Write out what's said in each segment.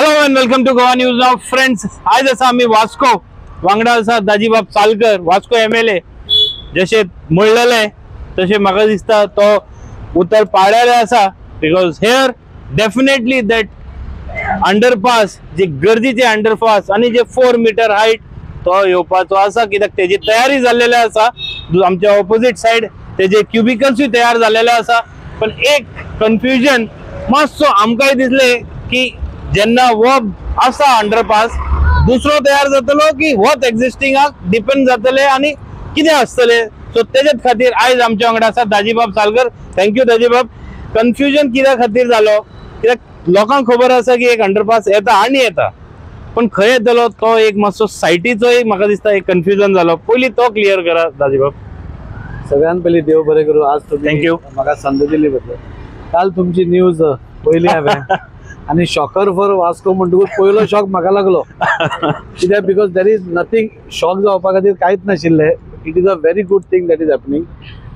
Hello and welcome to Goa news now friends. आज असा आम्ही वास्को वांगडा असा दाजीबाब सालकर वास्को MLA जसे म्हणलेले तसे म्हाका दिसता तो उतर पाड्याले असा. Because hair definitely that underpass जे गरजेचे अंडरपास आणि जे 4 मीटर हाईट तो येवपाचो असा, कित्याक तेजी तयारी जाल्लेली असा. आमच्या ऑपोजिट साइड तेजे क्युबिकल्स तयार झालेले असा. पण एक कन्फ्युजन मातसो आमकांय दिसले की जेन्ना वो असा अंडरपास दुसरो तयार जातलो की होच एक्झिस्टिंग डिपेंड जातले आणि कितें आसतले. सो तेजेच खातीर आयज आमच्या वांगडा आसा दाजीबाब सालकर. थँक्यू दाजीबाब. कन्फ्युजन कित्या खातीर जालो, कित्याक लोकांक खबर आसा की एक अंडरपास येता आणि येता, पण खंय येतलो तो एक मातसो सायटीचो एक म्हाका दिसता एक कन्फ्युजन जालो. पयली तो क्लियर करा दाजीबाब. सगळ्यात पयली देव बरें करूं. आज तुम्ही थँक्यू म्हाका संद दिली बद्दल. काल तुमची न्यूज पयली हांवें आणि शॉकर फॉर वास्को म्हणटकूच पयलो शॉक म्हाका लागलो. कित्याक because there is nothing shock जावपा खातीर कांयच नाशिल्लें. It is a very good thing that is happening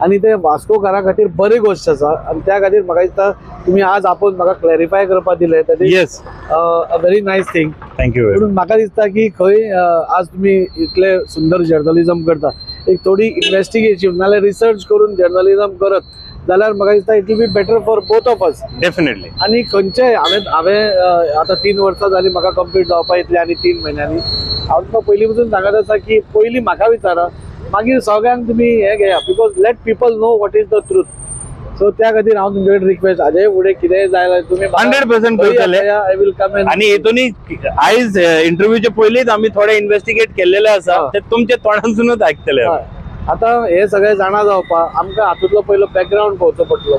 आणि ते वास्कोकारा खातीर बरी गोष्ट आसा. आणि त्या खातीर म्हाका दिसता तुम्ही आज आपूण म्हाका क्लॅरिफाय करपाक दिले. That is yes a very nice thing. Thank you. म्हणून म्हाका दिसता की खंय आज तुम्ही इतले सुंदर जर्नलिझम करता, एक थोडी इन्व्हेस्टिगेशन नाल्यार रिसर्च करून जर्नलिझम करत जाल्यार म्हाका दिसता it will be better for both of us. Definitely. आणि खंयचेय हांवें आता 3 वर्सां जाली म्हाका कंप्लीट जावपा इतली आणि 3 म्हयन्यांनी. हांव तुका पयलीं पासून सांगत आसा की पयलीं म्हाका विचारा, मागीर सगळ्यांक तुमी हे घेया. Because let people know what is the truth. So त्या खातीर हांव तुमचे कडेन रिक्वेस्ट, हाजे फुडें कितेंय जाय तुमी 100% करतले. I will come in. आणि हेतूनय आयज इंटरव्यूचे पयलींच आम्ही थोडे इन्व्हेस्टिगेट केलेले आसा. ते तुमच्या तोंडांसूनच आयकतले. आता हे सगळे जाणा जावपा आमकां हातूंतलो पयलो बॅकग्राऊंड पळोवचो पडटलो.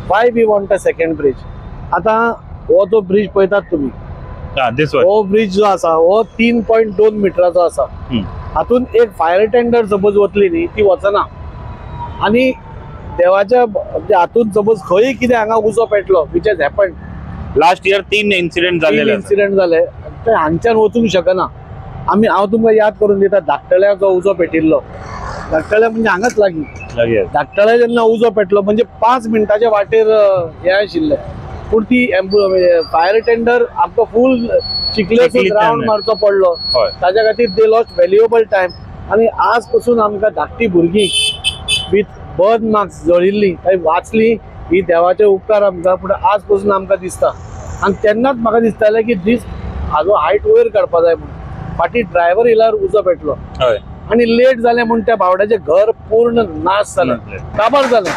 Why we want a second bridge. आता हो जो ब्रिज पळयतात तुमी, हो ब्रिज जो आसा हो 3.2 मिटराचो आसा. हातून एक फायर टेंडर सपोज वतली न्ही ती वचना. आणि देवाच्या हातून सपोज खंय कितें हांगा उजो पेटलो which has happened. Last year 3 incident जाले ते हांगच्यान वचूंक शकना. हांव तुमकां याद करून दिता धाकटळ्या जो उजो पेटिल्लो. धाकटळ्या म्हणजे हांगाच लागीं. धाकटळ्या जेन्ना उजो पेटलो म्हणजे 5 मिनटाच्या वाटेर हे आशिल्ले. पूण ती फायर टेंडर आमकां फूल चिखलेसून राउंड मारचो पडलो. ताच्या खातीर दे लॉस्ट व्हॅल्युएबल टायम. आणि आज पासून आमकां धाकटी भुरगीं विथ बर्न मार्क्स जळिल्ली वाचली ही देवाचे उपकार आमकां. पूण आज पासून आमकां दिसता आणि तेन्नाच म्हाका दिसतालें की दीस हाजो हायट वयर काडपा जाय म्हणून. फाटीं ड्रायव्हर येयल्यार उजो पेटलो आणि लेट जालें म्हणून त्या बावड्याचें घर पूर्ण नाश जालें, काबार जालें.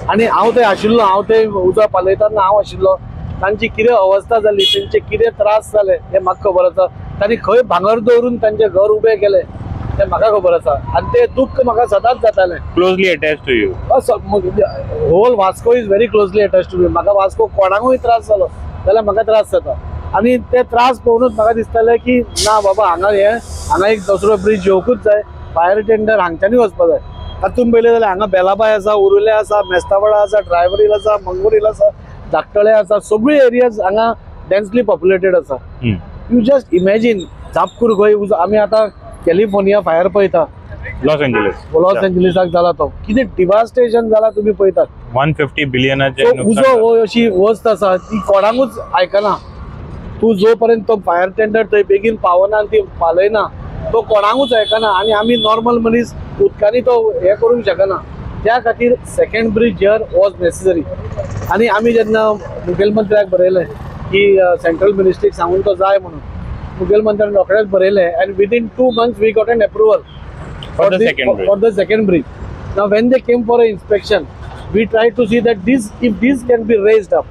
आणि हांव थंय आशिल्लो, हांव थंय उजो पालयतना हांव आशिल्लो. तांची कितें अवस्था जाली, तेंचे कितें त्रास जाले ते म्हाका खबर आसा. तांणी खंय भांगर दवरून तांचें घर उबें केलें ते म्हाका खबर आसा. आणि ते दुख्ख म्हाका सदांच जातालें. Closely attach to you. Whole Vasco is very closely attach to me. म्हाका वास्को कोणाकूय त्रास जालो जाल्यार म्हाका त्रास जाता. आणि ते त्रास पळोवनूच म्हाका दिसतालें की ना बाबा हांगा एक दुसरो ब्रिज येवकूच जाय. फायर टेंडर हांगच्यानी वचपा जाय. तातूंत पयलें जाल्यार हांगा बेलाबाय आसा, उरुले आसा, मेस्तावळा आसा, ड्रायव्हर हिल आसा, मंगूर हिल आसा, धाकटळे आसा. सगळी एरियाज हांगा डेन्सली पॉप्युलेटेड आसा. यू जस्ट इमॅजिन झापकूर खंय आमी आतां कॅलिफोर्निया फायर पळयता, लॉस एंजलिसाक जाला तो कितें डिवास्टेशन जाला तुमी पळयतात. 150 बिलियनाचे उजो हो अशी वस्त आसा ती कोणाकूच आयकना. तूं जो पर्यंत तो फायर टेंडर थंय बेगीन पावना ती पालयना तो कोणाकूच आयकना. आणि आमी नॉर्मल मनीस उदकांनी तो हे करूंक शकना. त्या खातीर second bridge here was necessary. आणि आमी जेन्ना मुखेलमंत्र्याक बरयलें की सेंट्रल मिनिस्ट्रीक सांगून तो जाय म्हणून, मुखेलमंत्र्यान रोखडेंच बरयलें. And within 2 months we got an approval for the second bridge. Now when they came for an inspection, we tried to see that if this can be raised up.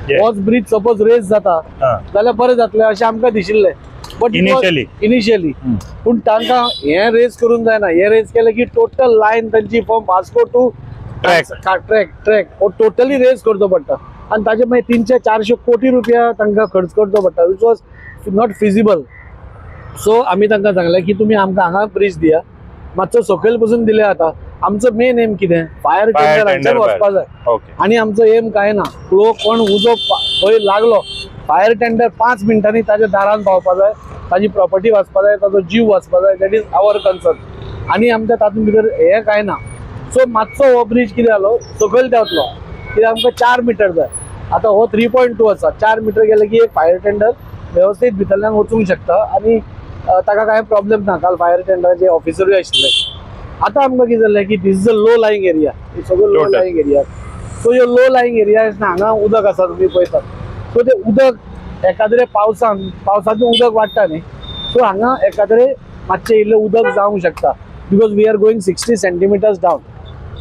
Was bridge suppose raised जाता जाल्यार बरें जातलें अशें आमकां दिशिल्लें. But initially पूण तांकां हें रेज करून जायना. हें रेज केलें की टोटल लायन तांची from Vasco to track totally raise करचो पडटा. आणि ताचे मागीर 300-400 कोटी रुपया तांकां खर्च करचो पडटा which was not feasible. So आमी तांकां सांगलें की तुमी आमकां हांगा ब्रिज दिया. मातसो सकयल पसून दिले. आता आमचो मेन एम कितें फायर टेंडर वचपा जाय. आणि आमचो एम काय ना कोण उजो खंय लागलो फायर टेंडर 5 मिनटांनी ताच्या दारान पावपा जाय, ताजी प्रॉपर्टी वाचपा जाय, ताजो जीव वाचपा जाय. That is our concern. आणि आमच्या तातूंत भितर हें काय ना. सो मातसो हो ब्रिज कितें जालो सकयल देंवतलो कित्याक आमकां 4 मिटर जाय. आता हो 3.2 आसा. 4 मीटर गेले की एक फायर टेंडर व्यवस्थित भितरल्यान वचूंक शकता आणि ताका कांय प्रॉब्लेम ना. काल फायर टेंडराचे ऑफिसरूय आशिल्ले. आतां आमकां कितें जालें की this is a low lying area. सगळो low Total. Lying area. So ह्यो लो लायंग एरिया हांगा उदक आसा तुमी पळयतात. सो ते उदक एकाद्रे पावसाचें उदक वाडटा न्ही. सो हांगा एकाद्रे मातशें इल्लें उदक जावंक शकता because we are going 60 centimetres down.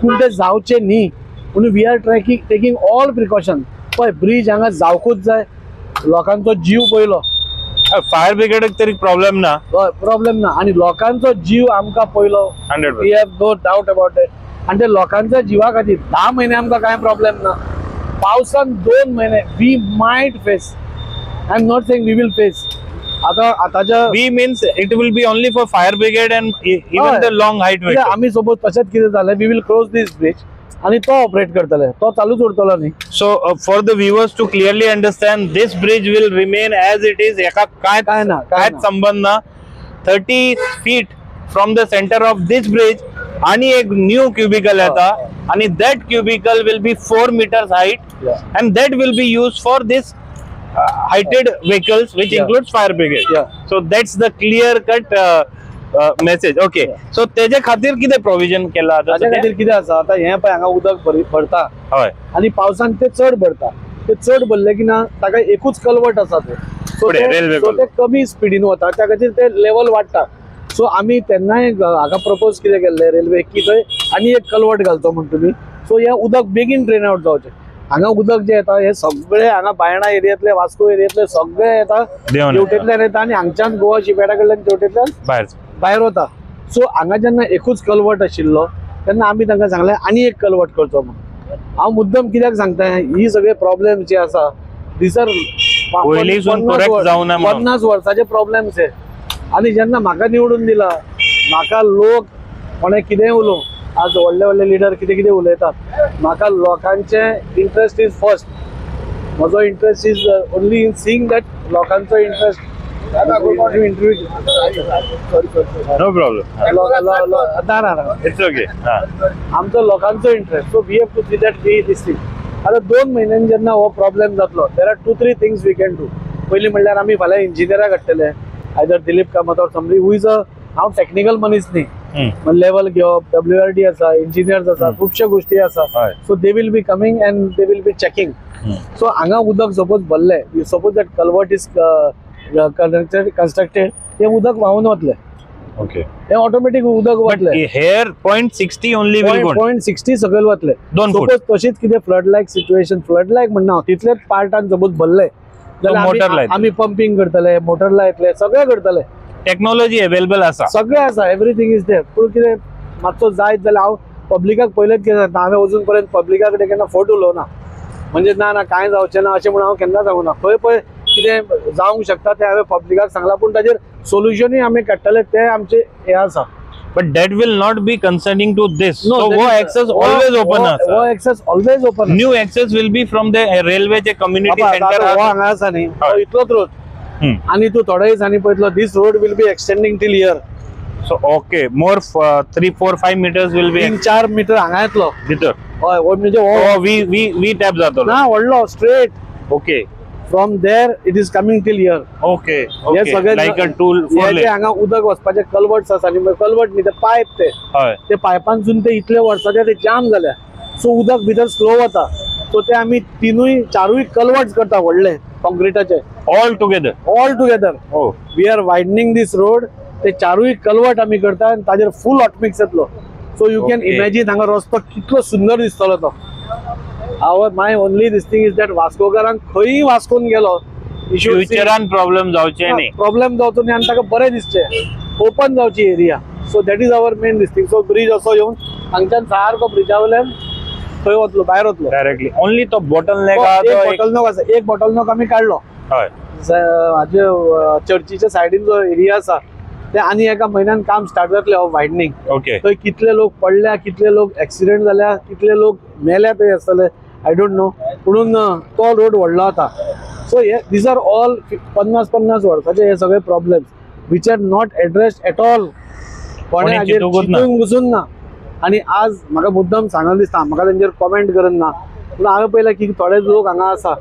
पूण ते जावचे न्ही म्हणून we are taking all precaution. पळय ब्रिज हांगा जावकूच जाय. लोकांचो जीव पयलो. फायर ब्रिगेडाक तरी प्रॉब्लेम ना. प्रॉब्लेम ना आणि लोकांचो जीव आमकां पयलो. 100%. We have no doubt about it. आणि ते लोकांच्या जीवा खातीर 10 महिने आमकां कांय प्रॉब्लेम ना. पावसान 2 महिने we might face. I am not saying we will face. आताच्या We means it will be only for fire brigade and even the long height vehicle. आम्ही सोबत तशेंच कितें जालें we will cross this bridge आणि तो ऑपरेट करतले. तो चालूच उरतलो न्ही. So for the viewers to clearly understand, this bridge will remain as it is. एका काय ना. कायच संबंध ना. 30 feet from the center of this bridge आणि एक न्यू क्युबिकल येता आणि that cubicle will be 4 meters height. Yeah. And that will be used for this heighted vehicles which Yeah. includes fire brigade. Yeah. So that's the clear cut message. Okay. So तेजे खातीर कितें provision केला आता ताच्या खातीर कितें आसा आता हें पळय हांगा उदक भरता हय आणि पावसान ते चड भरता. ते चड भरले की ना ताका एकूच कलवट आसा ते. पुढे railway सो ते कमी स्पिडीन वता त्या खातीर ते लेवल वाडटा. सो आमी तेन्नाय हाका प्रपोज कितें केल्लें रेल्वे की थंय आनी एक कलवट घालचो म्हण तुमी. सो हें उदक बेगीन ड्रेन आउट जावचें. हांगा उदक जे येता हे सगळे हांगा बायणा एरियांतले वास्को एरियांतले सगळे येता तेवटेंतल्यान येता आणि हांगच्यान गोवा शिपयार्डा कडल्यान तेवटेंतल्यान भायर वता. सो हांगा जेन्ना एकूच कलवट आशिल्लो तेन्ना आमी तांकां सांगलें आनी एक कलवट करचो म्हणून. हांव मुद्दम कित्याक सांगता ही सगळे प्रॉब्लेम जे आसा दिसर 50 वर्साचे प्रॉब्लेम्स हे. आणि जेन्ना म्हाका निवडून दिला म्हाका लोक कोणें कितेंय उलोवं आज व्हडले व्हडले लिडर कितें कितें उलयतात. म्हाका लोकांचे इंट्रस्ट इज फर्स्ट. म्हजो interest is only in seeing that लोकांचो interest. No problem. It's okay. आमचो लोकांचो interest. So we have to see that we this thing. आता 2 महिन्यांनी जेन्ना हो प्रॉब्लेम जातलो there are 2-3 things we can do. पयलीं म्हणल्यार आमी फाल्यां इंजिनियराक हाडटले. Either Dilip Kamat or somebody who is हांव टेक्निकल मनीस न्ही. लेवल घेवप WRD आसा इंजिनियर्स आसा खुबश्यो गोष्टी आसा. So they will be coming and they will be checking. So हांगा उदक सपोज भरले suppose that culvert is constructed हे उदक व्हांवून वतले. ओके. हे ऑटोमॅटिक उदक वतले. Hair 0.60 only will go. 0.60 सकयल वतले. 2 फूट. सपोज तशीच कितें फ्लड लायक सिच्युएशन फ्लड लायक म्हणना तितलेच पार्टान सपोज भरले जाल्यार आमी पंपिंग करतले मोटर लायतले सगळे करतले. टेक्नॉलॉजी अवेलेबल आसा सगळे आसा एवरीथिंग इज देयर. पूण कितें मातसो जायत जाल्यार हांव पब्लिकाक पयलेंच कितें जाता हांवें अजून पर्यंत पब्लिका कडेन केन्ना फोट उलोवना. म्हणजे ना कांय जावचें ना अशें म्हणून हांव केन्ना सांगूना. खंय पळय कितें जावंक शकता तें हांवें पब्लिकाक सांगलां पूण ताजेर सोल्युशनूय आमी काडटले ते आमचे हे आसा. But that will not be concerning to this. So wo access always open asa. Wo access always open. New access will be from the railway चे community center. हो हांगा आसा न्ही इतलोच रोड. आणि तू थोड्या दिसांनी पळयतलो this road will be extending till here. So okay, more 3-4-5 meters will be 3-4 metre हांगा येतलो भितर. हय म्हणजे we tap जातलो ना व्हडलो straight. Okay. From there it is coming till here. Okay. Like a tool for हे हांगा उदक वचपाचे कलवट्स आसा न्ही कलवट न्ही ते पायप ते पायपांसून ते इतले वर्साचे ते जाम जाल्या. सो उदक भितर स्लो वता. सो ते आमी 3-4 कलवट्स करता व्हडले कॉन्क्रिटाचे all together. Oh. We are widening this road. ते 4 कलवट आमी करता आनी ताजेर फुल ऑटमिक्स येतलो. सो यू कॅन इमॅजिन हांगा रस्तो कितलो सुंदर दिसतलो तो. My only this thing is that वास्कोकारांक खंयी वास्कोन गेलो फ्युचरान प्रॉब्लेम जावचे न्ही. प्रॉब्लेम जावचो न्ही आनी ताका बरें दिसचें ओपन जावची area. So that is our main this thing. So bridge असो येवन हांगच्यान सारको ब्रिजा वयल्यान खंय वतलो भायर वतलो डायरेक्टली. ओनली तो बॉटलनेक आसा एक बॉटलनेक आमी काडलो. हाजे चर्चीच्या सायडीन जो एरिया आसा ते आनी एका म्हयन्यान काम स्टार्ट जातले हो वायडनिंग. ओके. थंय कितले लोक पडल्या कितले लोक एक्सिडेंट जाल्या कितले लोक मेल्या थंय आसतले आय डोंट नो. म्हणून तो रोड व्हडलो आता. सो हे दीज आर ऑल 50 वर्साचे हे सगळे problems which are not addressed at all. कोणे हाजेर चिंतूंक वचून ना. आणि आज म्हाका मुद्दम सांगून दिसता म्हाका तेंचेर कॉमेंट करना पूण हांवें पळयलां की थोडे लोक हांगा आसा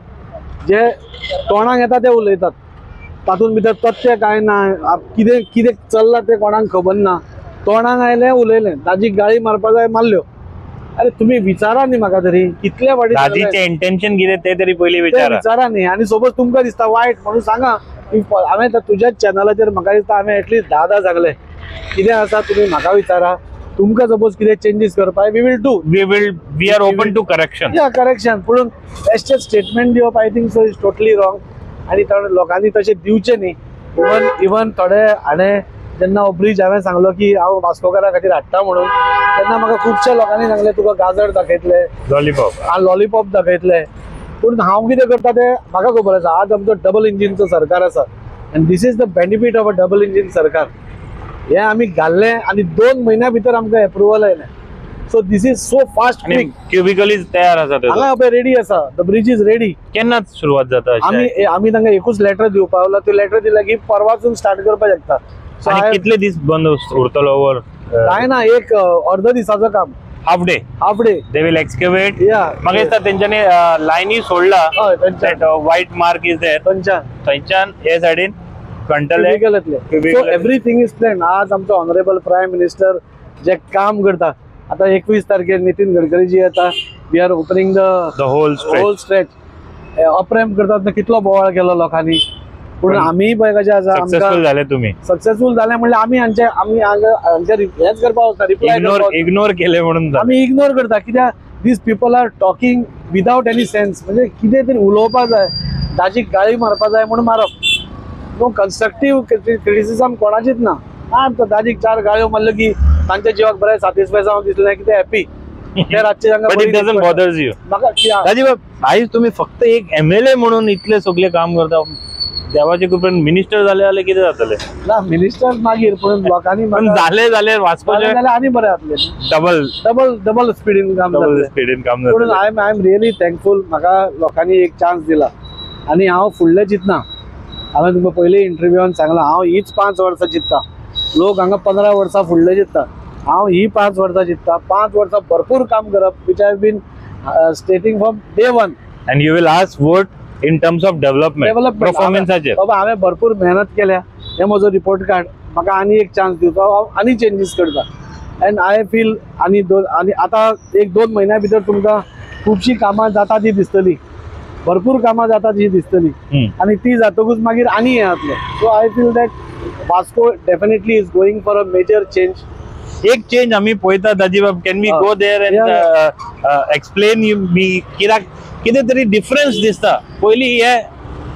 जे तोंडाक येता ते उलयतात तातूंत भितर तथ्य काय ना, कितें कितें चल्लां तें कोणाक खबर ना. तोंडाक आयलें उलयलें, दाजीक गाळी मारपा जाय मारल्यो. अरे तुम्ही विचारा न्ही म्हाका तरी कितल्या फावटी दाजीचे इंटेन्शन कितें ते तरी पयलीं ते विचारा. विचारा न्ही. आनी सपोज तुमकां दिसता वायट म्हणून सांगा. हांवें तुज्याच चॅनलाचेर म्हाका दिसता हांवें एटलीस्ट 10 सांगलें. कितें आसा तुमी म्हाका विचारा. तुमकां सपोज कितें चेंजीस करपाक we will do. We are open to correction. या करेक्शन. पूण बेश्टें स्टेटमेंट दिवप I think so is totally wrong. आनी लोकांनी तशें दिवचें न्ही. इवन थोडे हाणें जेन्ना हो ब्रिज हांवें सांगलो की हांव वास्कोकारा खातीर हाडटा म्हणून, तेन्ना म्हाका खुबशे लोकांनी सांगलें तुका गाजर दाखयतले, लॉलीपॉप दाखयतले. पूण हांव कितें करता तें म्हाका खबर आसा. आज आमचो डबल इंजिनचो सरकार आसा आनी this is the benefit of a double engine सरकार. हें आमी घाल्लें आनी 2 म्हयन्या भितर आमकां एप्रुवल आयलें. So this is so fast quick. Cubical तयार आसा. हांगा पळय रेडी आसा. The bridge is ready. केन्ना सुरवात जाता? आमी तांकां एकूच लेटर दिवपाक लागला. त्यो लेटर दिल्या की परवासून स्टार्ट करपाक शकता. कितले दीस बंद उरतलो ओवर? काय ना, एक अर्ध दिसाचं काम. Half day. They will excavate. म्हाका दिसता तेंच्यांनी लायनी सोडला. White mark is there. थंयच्यान हे सायडीन कंटले. So everything is plan. आज आमचो ऑनरेबल प्रायम मिनिस्टर जे काम करता, आता 21 तारखेर नितीन गडकरी जी येता. We are opening the whole stretch. अप्रेम करतात कितलो बोवाळ केलो लोकांनी. पूण आमी पळय कशें आसा, सक्सेसफुल झाले तुम्ही. सक्सेसफुल जाले म्हणल्यार आमी हांचे हेच करपाक वचता. रिप्लाय इग्नोर केले म्हणून आमी इग्नोर करता. कित्याक this people are talking without any sense. म्हणजे कितें तरी उलोवपाक जाय, दाजीक गाळी मारपा जाय म्हणून मारप. नो कन्स्ट्रक्टीव क्रिटिसिजम कोणाचीच ना. दाजीक 4 गाळयो मारल्यो की तांच्या जिवाक बरें सॅटिस्फाय जावन दिसलें की ते हॅपी. ते रातचे आयज तुम्ही फक्त एक MLA म्हणून इतले सगळे काम करता. देवाचे कृपेन मिनिस्टर जाले कितें जातले ना. मिनिस्टर मागीर पूण लोकांनी जाले वाचपाचे आनी बरें जातलें. डबल स्पिडीन काम. पूण आय एम रियली थँकफूल. म्हाका लोकांनी एक चान्स दिला आनी हांव फुडलें चिंतना. हांवें तुमकां पयलीं इंटरव्यूआन सांगलां हांव हीच 5 वर्सां चिंतता. लोक हांगा 15 वर्सां फुडलें चिंतता. हांव ही 5 वर्सां चिंतता. 5 वर्सां भरपूर काम करप, which I been stating from day 1. And you will ask vote in terms of development परफॉर्मन्साचेर. बाबा हांवें भरपूर मेहनत केल्या. हे म्हजो रिपोर्ट कार्ड. म्हाका आनी एक चान्स दिवचो. हांव आनी चेंजीस करता. एंड आय फील आनी आतां 1-2 म्हयन्या भितर तुमकां खुबशीं कामां जाता ती दिसतली. भरपूर कामां जाता ती दिसतली. आनी ती जातकूच मागीर आनी हें जातलें. So I feel that Vasco definitely is going for a major change. एक चेंज आम्ही पळयता दाजी बाब. Can we go there and explain you me कित्याक कितें तरी डिफरन्स दिसता. पयलीं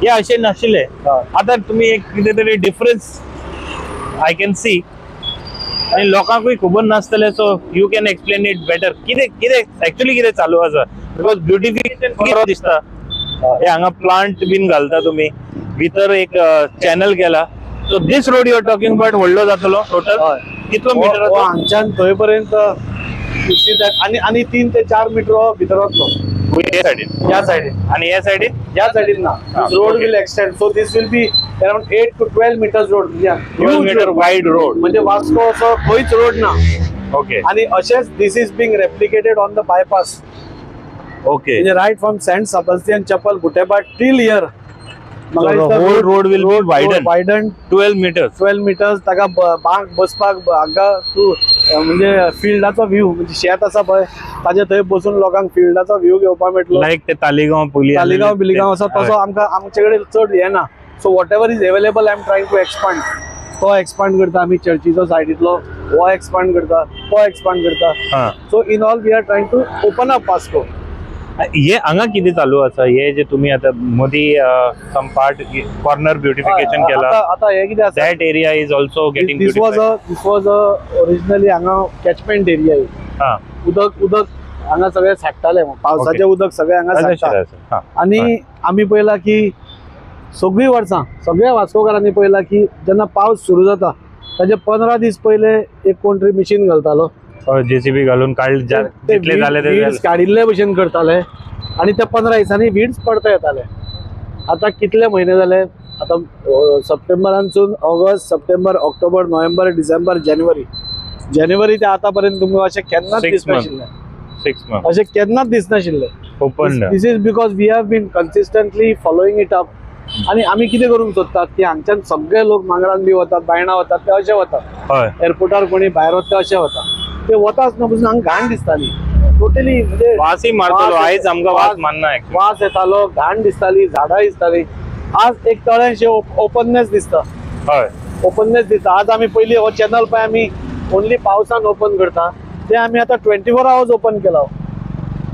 हे अशें नाशिल्ले. आतां तुमी एक कितें तरी डिफरन्स आय कॅन सी. आनी लोकांकूय खबर नासतलें. So you can explain it better. कितें एक्चुअली कितें चालू आसा. बिकॉज ब्युटिफिकेशन बरो दिसता. हे हांगा प्लांट बीन घालता तुमी. भितर एक चॅनल केला. So this road you are talking about व्हडलो जातलो टोटल कितलो मीटर? हांगच्यान थंय पर्यंत आनी 3 ते 4 मीटर भितर वतलो. ह्या सायडीन आणि ह्या सायडीन ह्या सायडीन ना. Road will extend. So this will be around 8 to 12 meters road. 12 metre wide road. म्हणजे वास्को असो खंयच रोड ना. ओके. आणि अशेंच this is being replicated on the bypass. Okay. म्हणजे right from Saint Sebastian chapel बुटेबाट till here. The whole road will be widened 12 meters. 12 meters. ताका बसपाक हांगा तूं म्हणजे फिल्डाचो व्ह्यू म्हणजे शेत आसा पळय ताजे थंय बसून लोकांक फिल्डाचो व्ह्यू घेवपाक मेळटलो. लायक ते तालिगांव बिलिगांव आसा तसो आमकां आमचे कडेन चड हें ना. So whatever is available I am trying to expand. तो एक्सपांड करता आमी चर्चीचो सायडीतलो. हो एक्सपांड करता. तो एक्सपांड करता. So in all we are trying to open up Vasco. हे हांगा कितें चालू आसा? हे जे तुम्ही आता मदी सम पार्ट कॉर्नर ब्युटिफिकेशन केला. आता हे कितें आसा, that area is also getting this was originally हांगा कॅचमेंट एरिया. उदक हांगा सगळे साठटाले. पावसाचे उदक सगळे हांगा साठटा. आनी आमी पळयला की सगळीं वर्सां सगळ्या वास्कोकारांनी पळयला की जेन्ना पावस सुरू जाता ताचे 15 दीस पयले एक कोण तरी मशीन घालतालो. JCB घालून काडिल्ले भशेन करताले आणि त्या 15 दिसांनी वीड्स पडता येताले. आता कितले म्हयने जाले? आता सप्टेंबरांसून August, September, October, November, December, जानेवारी ते आतापर्यंत तुमकां अशें केन्नाच दिसनाशिल्लें. 6 months अशें केन्नाच दिसनाशिल्लें. Open. This is because we have been consistently following it up. आणि आम्ही कितें करूंक सोदतात की हांगच्यान सगळे लोक मांगरान बी वतात, बायणां वतात, ते अशे वतात. हय एअरपोर्टार कोणी भायर वता ते अशे वता. ते वताच न्हू पासून हांगा घाण दिसताली टोटली. म्हणजे वासही मारतलो आयज आमकां वास मारना actually. वास येतालो, घाण दिसताली, झाडां दिसताली. आज एक तळेशे ओपननेस दिसता. हय ओपननेस दिसता. आज आमी पयलीं हो चॅनल पळय आमी ओन्ली पावसान ओपन करता, ते आमी आतां 24 hours ओपन केला.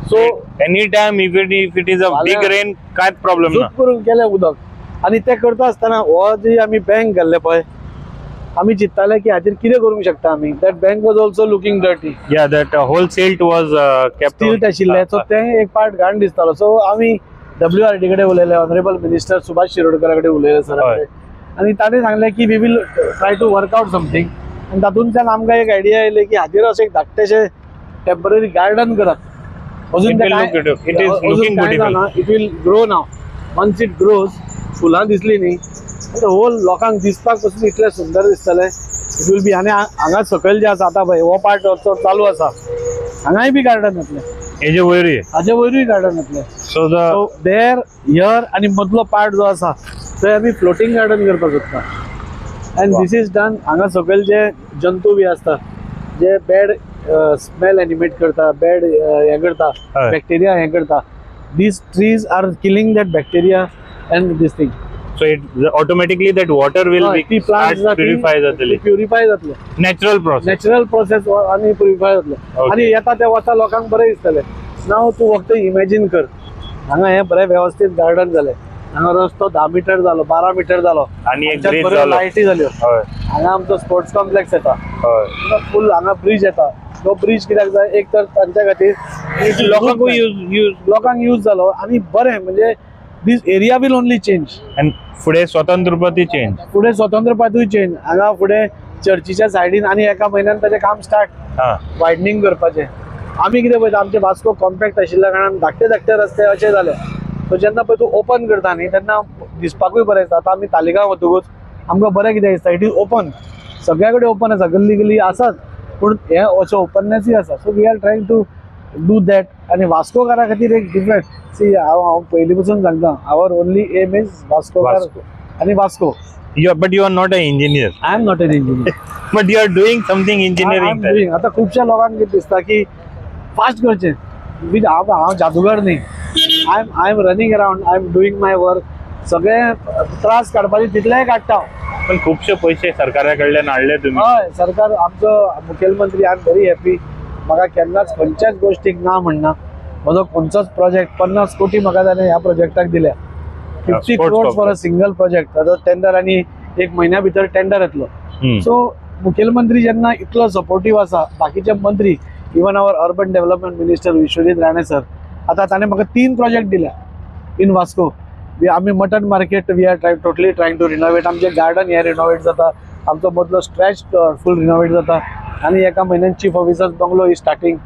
So any time if it is a big rain कांयच प्रॉब्लेम ना. झूट करून केलें उदक. आनी ते करता आसतना हो जी आमी बँक घाल्ले पळय, आमी चिंत्ताले की हाचेर कितें करूंक शकता आमी. That bank was also looking dirty. या that whole silt was kept still आशिल्ले. सो ते एक पार्ट घाण दिसतालो. सो आमी WRD कडेन उलयले, ऑनरेबल मिनिस्टर सुभाष शिरोडकरा कडेन उलयले सरा कडेन. आनी ताणें सांगलें की we will try to work out something. आनी तातूंतल्यान आमकां एक आयडिया येयली की हाचेर अशें एक धाकटेशें टेम्पररी गार्डन करप. अजून It will look it up. It is looking beautiful. It will grow now. Once it grows, फुलां दिसली न्ही, होल लोकांक दिसपाक पासून इतलें सुंदर दिसतलें. इट वील बी. आनी हांगा सकयल जें आसा आतां पळय हो पार्ट चालू आसा, हांगाय बी गार्डन येतलें. हेजे वयरूय हाचे वयरूय गार्डन येतलें. So the so there here आनी मदलो पार्ट जो आसा थंय आमी फ्लोटींग गार्डन करपाक सोदता. And this is done. हांगा सकयल जे जंतू बी आसता, जे बॅड स्मेल एनिमेट करता, बॅड हें करता, हय. बॅक्टेरिया हें करता, these trees are killing that bacteria and this thing. so it automatically that water will be start purify जातली. प्युरिफाय जातले. Natural process. नॅचरल प्रोसेस आनी प्युरिफाय जातले. Okay. आनी येता ते वता लोकांक बरें दिसतलें. नाव तूं फक्त इमॅजीन कर, हांगा हें बरें वेवस्थीत गार्डन जालें. हांगा रस्तो 10 मीटर जालो, 12 मीटर जालो, आणि एक ब्रिज बऱ्यो जालो. लायटी जाल्यो. हय हांगा आमचो स्पोर्ट्स कॉम्प्लेक्स येता. हय फुल हांगा ब्रिज येता. तो ब्रिज कित्याक जाय, एक तर तांच्या खातीर लोकांकूय यूज लोकांक यूज जालो आनी बरें. म्हणजे दीस एरिया वील ओन्ली चेंज. आणि फुडें स्वतंत्र पती चेंज. फुडें स्वतंत्र पातूय चेंज. हांगा फुडें चर्चीच्या सायडीन आनी एका म्हयन्यान ताचें काम स्टार्ट, हा वायडनींग करपाचें. आमी कितें पळयता, आमचे वास्को कॉम्पॅक्ट आशिल्ल्या कारणान धाकटे धाकटे रस्ते अशे जाले. सो जेन्ना पळय तूं ओपन करता न्ही तेन्ना दिसपाकूय बरें दिसता. आतां आमी तालिगांव वतकूच आमकां बरें कितें दिसता, इट इज ओपन. सगळ्या कडेन ओपन आसा, गल्ली गल्ली आसात, पूण हें अशें ओपननेसूय आसा. So we are trying to do that. आनी वास्कोकारा खातीर एक डिफरंट सी. हांव पयलीं पसून सांगता, आवर ओन्ली एम इज वास्कोकार वास्को. आनी Vasco. but you are not an engineer. I am not an engineer. but you are doing something engineering. आता खुबश्या लोकांक कितें दिसता की फास्ट करचें. हांव जादूगर न्ही. I am running around, I am doing my work. सगळे त्रास काडपाचे तितलेय काडटा. पण खूपशे पैसे सरकारा कडल्यान हाडले तुम्ही. हय, सरकार आमचो मुखेलमंत्री आय एम व्हेरी हॅपी. म्हाका केन्नाच खंयच्याच गोष्टीक ना म्हणना. म्हजो खंयचोच प्रोजेक्ट 50 कोटी म्हाका ताणें ह्या प्रोजेक्टाक दिल्या. 50 sports crores for a single project. ताजो टेंडर आनी एक म्हयन्या भितर टेंडर येतलो. सो मुखेलमंत्री जेन्ना इतलो सपोर्टीव आसा, बाकीचे मंत्री, even our urban development minister Vishwajit Rane sir, आतां ताणें म्हाका 3 प्रोजेक्ट दिल्या इन वास्को. आमी mutton market we are totally trying to renovate. आमचें गार्डन हें रिनोवेट जाता, आमचो मदलो स्ट्रेच फूल रिनोवेट जाता. आनी एका म्हयन्यान chief officers bungalow is starting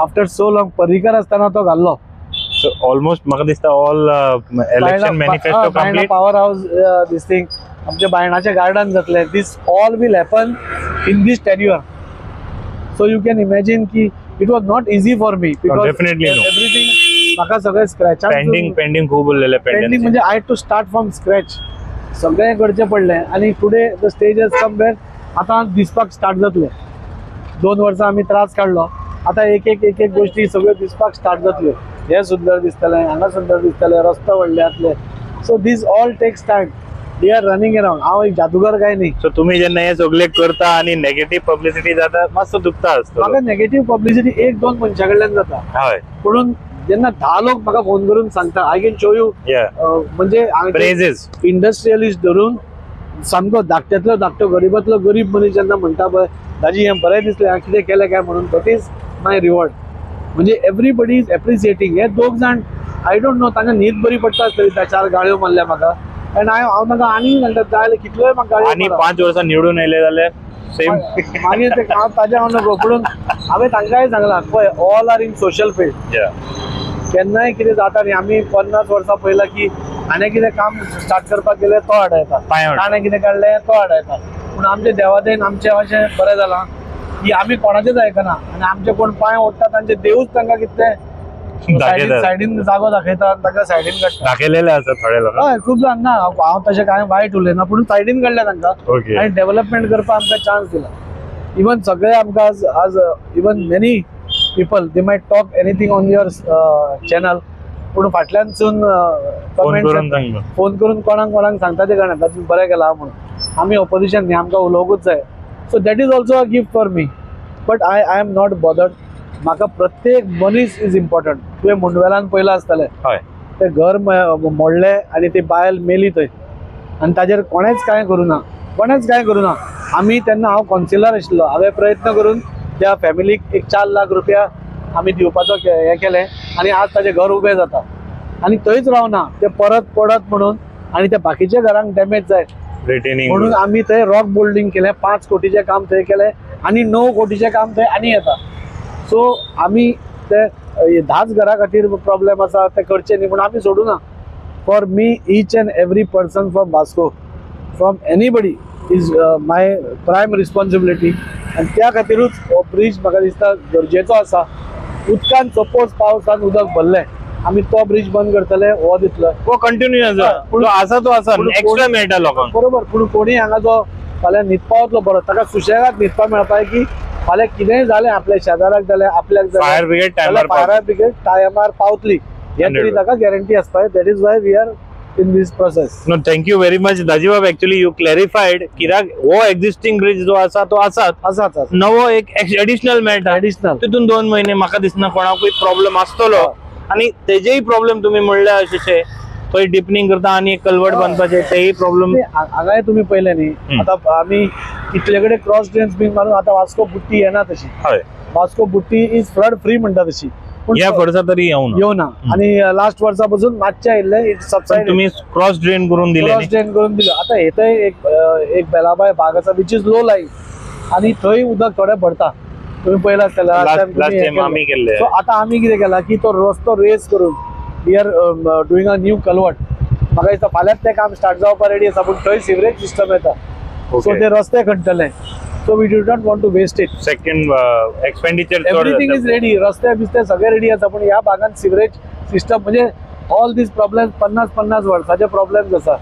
after so long. Parrikar आसतना तो घाल्लो. So almost म्हाका दिसता all election manifesto complete. Power house this thing. आमचे बायणाचें गार्डन जातलें. This all will happen in this tenure. So you can imagine की it was not easy for me. Because definitely no. Everything म्हाका सगळें scratch pending खूप उरलेले. Pending म्हणजे I to start from scratch. सगळें करचें पडलें. आनी today the stage has come where आतां दिसपाक स्टार्ट जातलें. 2 वर्सां आमी त्रास काडलो. आतां एक एक गोश्टी सगळ्यो दिसपाक स्टार्ट जातल्यो. हें सुंदर दिसतलें, हांगा सुंदर दिसतलें, रस्तो व्हडले जातले. So this all takes time. We are running around. हांव एक जादूगर काय न्ही. सो तुम्ही जेन्ना हे सगळे करता आणि नेगेटिव्ह पब्लिसिटी जाता मातसो दुखता आसतो. म्हाका नेगेटिव्ह पब्लिसिटी 1-2 मनशां कडल्यान जाता. हय म्हणून जेन्ना 10 लोक म्हाका फोन करून सांगता, आय कॅन शो यू. म्हणजे प्रेजेस इंडस्ट्रियलिस्ट धरून सामको धाकट्यातलो धाकटो गरीबातलो गरीब मनीस जेन्ना म्हणटा पळय, दाजी हें बरें दिसलें, हांवें कितें केलें काय म्हणून, दॅट इज माय रिवॉर्ड. म्हणजे एवरीबडी इज एप्रिसिएटींग. हे 2 जाण आय डोंट नो, तांकां न्हीद बरी पडटा आसतली. 4 गाळयो मारल्या म्हाका. आनी हांव तांकां आनी सांगता, जाय कितलोय म्हाका गाळयो आणि 5 वर्सां निवडून येले जाल्यार सेम. मागीर ते हांव ताज्या वांगडा रोखडून हांवें तांकांय सांगलां पळय, all are in social field. केन्नाय कितें जाता न्ही, आमी 50 वर्सां पयलां की हाणें कितें काम स्टार्ट करपाक गेलें तो हाडा येता, ताणें कितें काडलें तो हाडा येता. पूण आमचे देवादेन आमचें अशें बरें जालां की आमी कोणाचेंच आयकना. आनी आमचे कोण पांय ओडटा तांचे देवूच तांकां कितलें दाखयतात. सायडीन जागो दाखयता आनी तांकां सायडीन काडटा. दाखयलेले आसा थोडे लोक. हय खूब जाण ना हांव तशें कांय वायट उलयना पूण सायडीन काडल्या तांकां ओके. आनी डेव्हलपमेंट करपाक आमकां चान्स दिला. इवन सगळे आमकां आज even many people they might talk anything on your channel पूण फाटल्यानसून फोन करून सांगलो. फोन करून कोणाक सांगता ते कळना तातूंत बरें केलां म्हणून. आमी ऑपोजिशन न्ही आमकां उलोवंकूच जाय. So that is also a gift for me. But I am not bothered. म्हाका प्रत्येक मनीस इज इम्पॉर्टंट. तुवें मुंडवेलान पयलां आसतलें हय. ते घर मोडले आनी ती बायल मेली थंय आनी ताजेर कोणेच कांय करूना. आमी तेन्ना हांव कावन्सिलर आशिल्लो. हांवें प्रयत्न करून त्या फॅमिलीक एक 4 लाख रुपया आमी दिवपाचो हें केलें आनी आज ताजें घर उबें जाता आनी थंयच रावना ते परत पडत म्हणून आनी त्या बाकीच्या घरांक डॅमेज जाय रिटेनिंग म्हणून आमी थंय रॉक बोल्डिंग केलें. 5 कोटीचें काम थंय केलें आनी 9 कोटीचें काम थंय आनी येता. सो आमी ते 10च घरा खातीर प्रॉब्लेम आसा ते करचे न्ही पूण आमी सोडूना. For me each and every person from Vasco from anybody is my prime responsibility आनी त्या खातीरूच हो ब्रीज म्हाका दिसता गरजेचो आसा. उदकान सपोज पावसान उदक भरलें आमी तो ब्रीज बंद करतले हो दितलो वो कंटिन्यू आसा तो आसा एक्स्ट्रा मेळटा लोकांक. बरोबर पूण कोणी हांगा जो फाल्यां न्हिदपा वतलो बरो ताका सुशेगाद न्हिदपा मेळपाक की फाल्यां कितेंय जालें आपल्या शेजाराक जालें आपल्याक फायर ब्रिगेड टायमार फायर ब्रिगेड टायमार पावतली हे तरी ताका गॅरंटी आसपाक. That is why we are in this process. No thank you very much Dajibab. Actually you clarified कित्याक हो एक्झिस्टिंग ब्रिज जो आसा तो आसात आसाच नवो एक एडिशनल मेळटा. एडिशनल तितून 2 महिने म्हाका दिसना कोणाकूय प्रॉब्लेम आसतलो आनी तेजेय प्रॉब्लेम तुमी म्हणले अशें थंय डिपनिंग करता आनी एक कल्वर्ट बांदपाचे तेय प्रॉब्लेम. हांगाय तुमी पयले न्ही आतां आमी कितले कडेन क्रॉस ड्रेन्स बीन मारून आतां वास्को बुट्टी येना तशी. हय. वास्को बुट्टी इज फ्लड फ्री म्हणटा तशी पूण ह्या वर्सा तरी येवना आनी लास्ट वर्सा पासून मातशें आयिल्लें इट सबसायड. तुम्ही क्रॉस ड्रेन करून दिले क्रॉस ड्रेन करून दिलो. आतां हे थंय एक बेलाबाय भाग आसा विच इज लो लाईन आनी थंय उदक थोडें भरता. तुम्ही पयला आसतलें आमी केल्ले. सो आतां आमी कितें केलां की तो रस्तो रेस करून we are doing a new culvert. म्हाका दिसता फाल्यांच तें काम स्टार्ट जावपाक रेडी आसा पूण थंय सिवरेज सिस्टम येता सो ते रस्ते खणटले. So we do not want to waste it. Second expenditure everything is ready. रस्ते बिस्ते सगळे रेडी आसा पूण ह्या भागात सिवरेज सिस्टम म्हणजे ऑल दीस प्रॉब्लेम 50 वर्साचे प्रॉब्लेम्स आसा.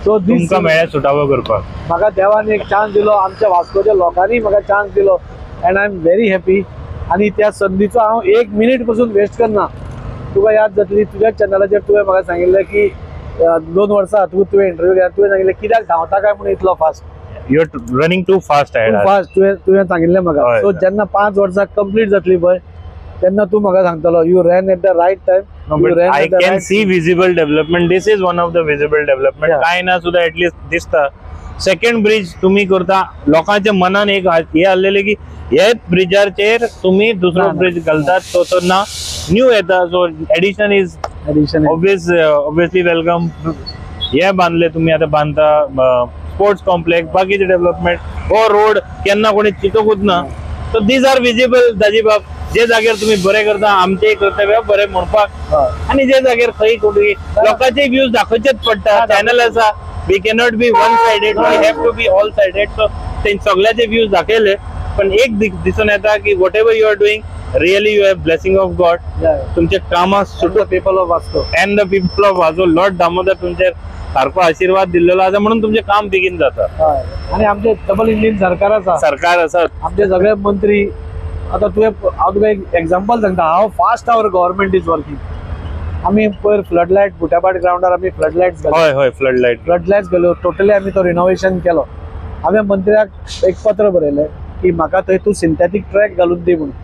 सो तुमकां मेळ्ळें सुटावो करपाक. म्हाका देवान एक चान्स दिलो. आमच्या वास्कोच्या लोकांनी म्हाका चान्स दिलो and I am very happy. आनी त्या संदीचो हांव 1 मिनीट पासून वेस्ट करना. तुका याद जातली तुज्या चॅनलाचेर तुवें म्हाका सांगिल्लें की 2 वर्सां तुवें इंटरव्यू घेतला तुवें सांगिल्लें कित्याक धांवता काय म्हणून इतलो fast. You are running too fast तुवें सांगिल्लें म्हाका. सो जेन्ना 5 वर्सां कंप्लीट जातली पळय तेन्ना तू म्हाका सांगतलो you ran at the right time. I can see visible development. This is one of the visible development. काय ना सुद्धा एटलीस्ट दिसता. सेकंड ब्रिज तुम्ही करता लोकांच्या मनान एक हे आलेले की हे ब्रिजाचेर तुम्ही दुसरो ब्रिज घालतात तो ना न्यू येता. So addition is obviously welcome. हे बांधले तुम्ही आता बांधता स्पोर्ट्स कॉम्प्लेक्स बाकीचे डेव्हलपमेंट हो रोड केन्ना कोणी चिंतूकूच ना. So these are visible Dajibab. जे जाग्यार तुम्ही बरे करता आमचे कर्तव्य बरे म्हणपाक आणि जे जाग्यार खंय कोणी लोकांचे व्ह्यूज दाखोवचेच पडटा. चॅनल आसा we cannot be one sided we have to be all sided. So ते सगळ्याचे व्ह्यूज दाखयले पण एक दिसून येता की whatever you are doing really you have blessing of God. तुमचे कामां सुटो people of Vasco and the people of Vasco Lord Damodar तुमचे सारको आशीर्वाद दिल्लेलो आसा म्हणून तुमचे काम बेगीन जाता. आणि आमचे डबल इंजिन सरकार आसा. आमचे सगळे मंत्री आता तुवें हांव तुका एक एक्झाम्पल सांगता how fast our government is working. आमी पयर फ्लड लायट बुटाबाट ग्राउंडार आमी फ्लड लायट्स फ्लड लायट्स गेलो टोटली आमी तो रिनोवेशन केलो. हांवें मंत्र्याक एक पत्र बरयलें की म्हाका थंय तूं सिंथेथीक ट्रॅक घालून दी म्हणून.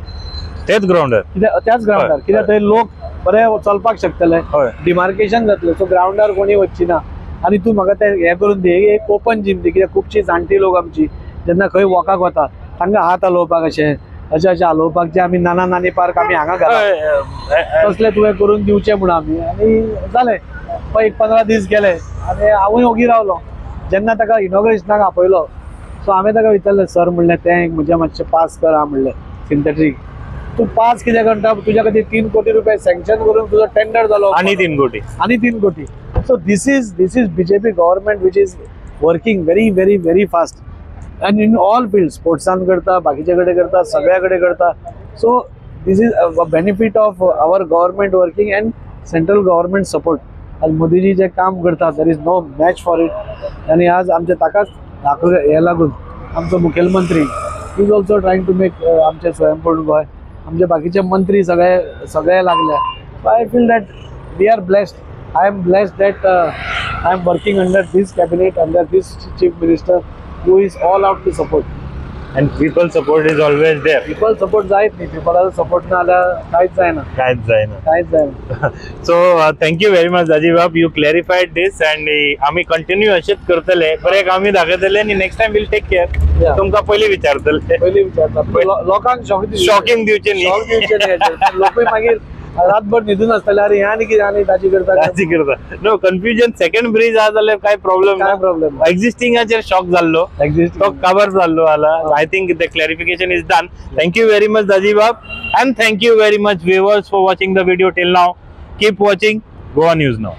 त्याच ग्राउंडार कित्याक थंय लोक बरे चलपाक शकतले डिमार्केशन जातलें. सो ग्राउंडार कोणी वचची ना आनी तूं म्हाका तें हें करून दी एक ओपन जिम दी. कित्याक खुबशीं जाणटी लोक आमची जेन्ना खंय वॉकाक वता तांकां हात हालोवपाक अशें हालोवपाक जे आमी नाना नानी पार्क आमी हांगा घाला तसले तुवें करून दिवचें म्हणून आमी आनी जालें. एक 15 दीस गेले आनी हांवूय ओगी रावलो. जेन्ना ताका इनॉग्रेशनाक आपयलो सो हांवें ताका विचारलें सर म्हणलें तें म्हजें मातशें पास कर म्हणलें सिंथेथीक. तूं पास कितें करता तुज्या खातीर 3 कोटी रुपया सँक्शन करून तुजो टेंडर जालो आनी 3 कोटी. So this is BJP government which is working very very very fast and in all field. स्पोर्ट्सान करता बाकीचे कडेन करता सगळ्या कडेन करता. So this is a benefit of our government working and central government support. आज मोदीजी जे काम करतात there is no match for it. आणि आज आमच्या ताकाच हे लागून आमचो मुखेलमंत्री is also trying to make आमचे स्वयंपूर्ण गोय, आमचे बाकीचे मंत्री सगळे लागले. So I feel that we are blessed. I am blessed that I am working under this cabinet, under this chief minister who is all out to support. And people support is always there. People support जायत नाही, people support ना आल्या काहीच जायना. So thank you very much दाजी बाब, you clarified this and आम्ही continue असेच करतले. बरं एक आम्ही दाखवतले आणि next time will take care. तुमका पहिले विचारतले, लोकांक शॉकिंग दिवचे नाही. लोक मागीर रातभर न्हिदून आसतले, अरे ह्या नी कितें आनी ताजी करता. No confusion. सेकंड ब्रिज हा जाल्यार काय प्रॉब्लेम एक्झिस्टिंगाचेर शॉक जाल्लो, तो कवर जाल्लो आला. I think the clarification is done. Thank you very much Daji Bab and thank you very much viewers for watching the video till now. Keep watching Goa news now.